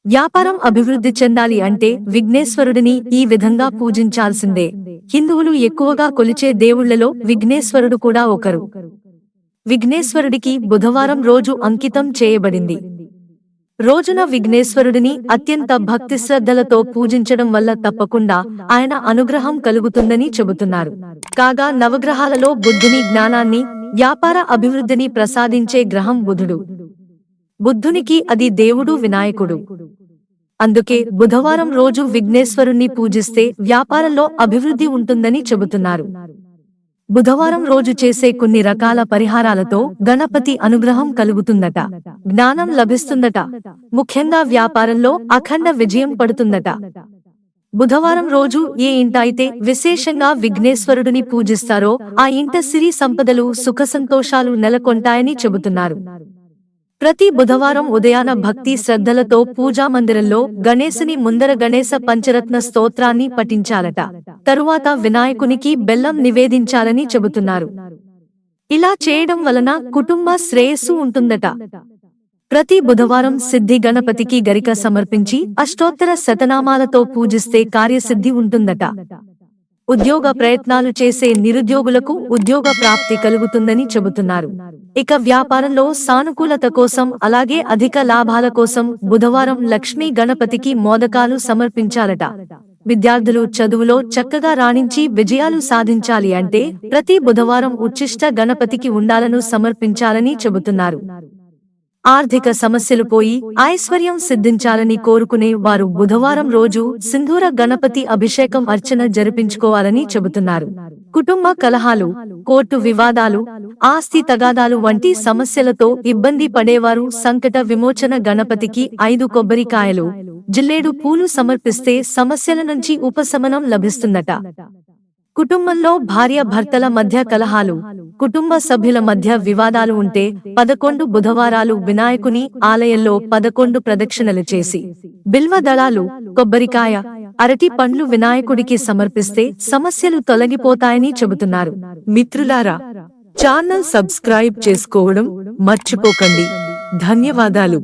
వ్యాపారం అభివృద్ధి చెందాలి అంటే విఘ్నేశ్వరుడిని ఈ విధంగా పూజించాల్సిందే. హిందువులు ఎక్కువగా కొలిచే దేవుళ్లలో విఘ్నేశ్వరుడు కూడా ఒకరు. విఘ్నేశ్వరుడికి బుధవారం రోజు అంకితం చేయబడింది. రోజున విఘ్నేశ్వరుడిని అత్యంత భక్తి శ్రద్ధలతో పూజించడం వల్ల తప్పకుండా ఆయన అనుగ్రహం కలుగుతుందని చెబుతున్నారు. కాగా నవగ్రహాలలో బుద్ధుని జ్ఞానాన్ని, వ్యాపార అభివృద్ధిని ప్రసాదించే గ్రహం బుధుడు. బుద్ధునికి అది దేవుడు వినాయకుడు. అందుకే బుధవారం రోజు విఘ్నేశ్వరుణ్ణి పూజిస్తే వ్యాపారంలో అభివృద్ధి ఉంటుందని చెబుతున్నారు. బుధవారం రోజు చేసే కొన్ని రకాల పరిహారాలతో గణపతి అనుగ్రహం కలుగుతుందట, జ్ఞానం లభిస్తుందట, ముఖ్యంగా వ్యాపారంలో అఖండ విజయం పడుతుందట. బుధవారం రోజు ఏ ఇంట అయితే విశేషంగా విఘ్నేశ్వరుడిని పూజిస్తారో ఆ ఇంట సిరి సంపదలు, సుఖ సంతోషాలు నెలకొంటాయని చెబుతున్నారు. ప్రతి బుధవారం ఉదయాన భక్తి శ్రద్ధలతో పూజామందిరంలో గణేశుని ముందర గణేశ పంచరత్న స్తోత్రాన్ని పఠించాలట. తరువాత వినాయకునికి బెల్లం నివేదించాలని చెబుతున్నారు. ఇలా చేయడం వలన కుటుంబ శ్రేయస్సు ఉంటుందట. ప్రతి బుధవారం సిద్ధి గణపతికి గరిక సమర్పించి అష్టోత్తర శతనామాలతో పూజిస్తే కార్యసిద్ధి ఉంటుందట. ఉద్యోగ ప్రయత్నాలు చేసే నిరుద్యోగులకు ఉద్యోగ ప్రాప్తి కలుగుతుందని చెబుతున్నారు. ఇక వ్యాపారంలో సానుకూలత కోసం, అలాగే అధిక లాభాల కోసం బుధవారం లక్ష్మీ గణపతికి మోదకాలు సమర్పించాలట. విద్యార్థులు చదువులో చక్కగా రాణించి విజయాలు సాధించాలి అంటే ప్రతి బుధవారం ఉచ్చిష్ట గణపతికి ఉండాలను సమర్పించాలని చెబుతున్నారు. ఆర్థిక సమస్యలు పోయి ఐశ్వర్యం సిద్ధించాలని కోరుకునే వారు బుధవారం రోజు సింధూర గణపతి అభిషేకం అర్చన జరిపించుకోవాలని చెబుతున్నారు. కుటుంబ కలహాలు, కోర్టు వివాదాలు, ఆస్తి తగాదాలు వంటి సమస్యలతో ఇబ్బంది పడేవారు సంకట విమోచన గణపతికి 5 కొబ్బరికాయలు, జిల్లేడు పూలు సమర్పిస్తే సమస్యల నుంచి ఉపశమనం లభిస్తుందట. కుటుంబంలో భార్య భర్తల మధ్య కలహాలు, కుటుంబ సభ్యుల మధ్య వివాదాలు ఉంటే 11 బుధవారాలు వినాయకుని ఆలయంలో 11 ప్రదక్షిణలు చేసి బిల్వ దళాలు, కొబ్బరికాయ, అరటి పండ్లు వినాయకుడికి సమర్పిస్తే సమస్యలు తొలగిపోతాయని చెబుతున్నారు. మిత్రులారా, ఛానల్ సబ్స్క్రైబ్ చేసుకోవడం మర్చిపోకండి. ధన్యవాదాలు.